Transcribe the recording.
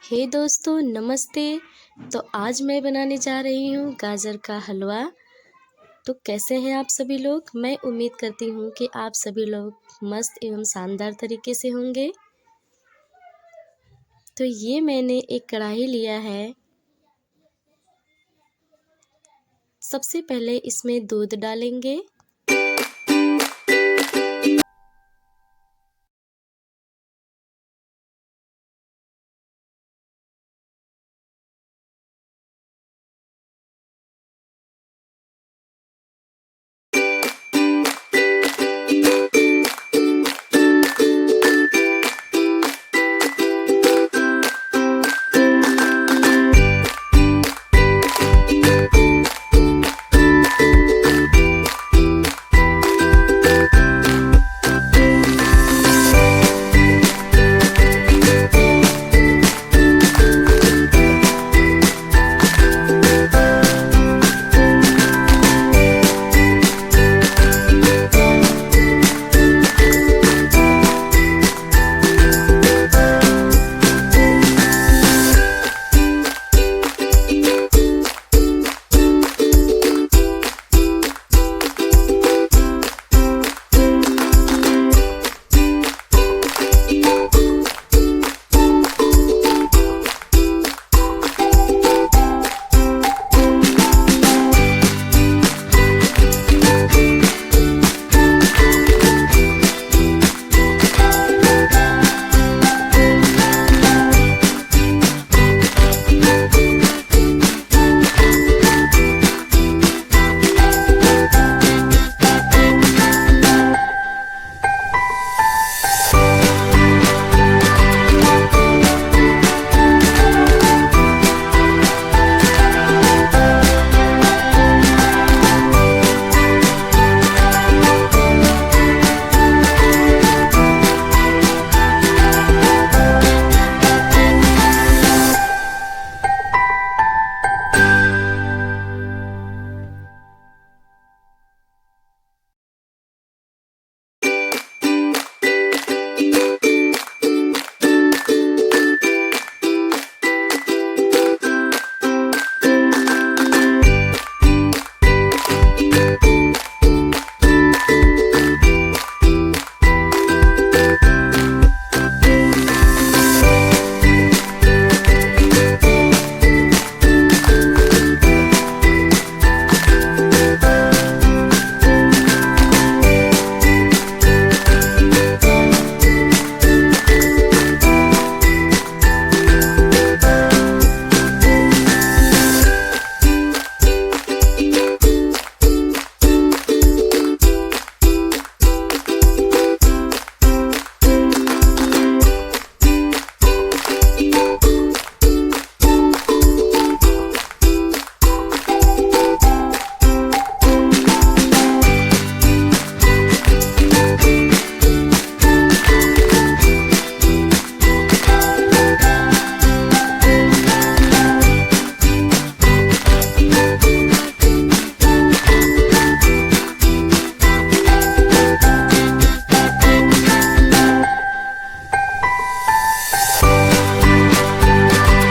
हे दोस्तों नमस्ते। तो आज मैं बनाने जा रही हूँ गाजर का हलवा। तो कैसे हैं आप सभी लोग? मैं उम्मीद करती हूँ कि आप सभी लोग मस्त एवं शानदार तरीके से होंगे। तो ये मैंने एक कढ़ाई लिया है। सबसे पहले इसमें दूध डालेंगे।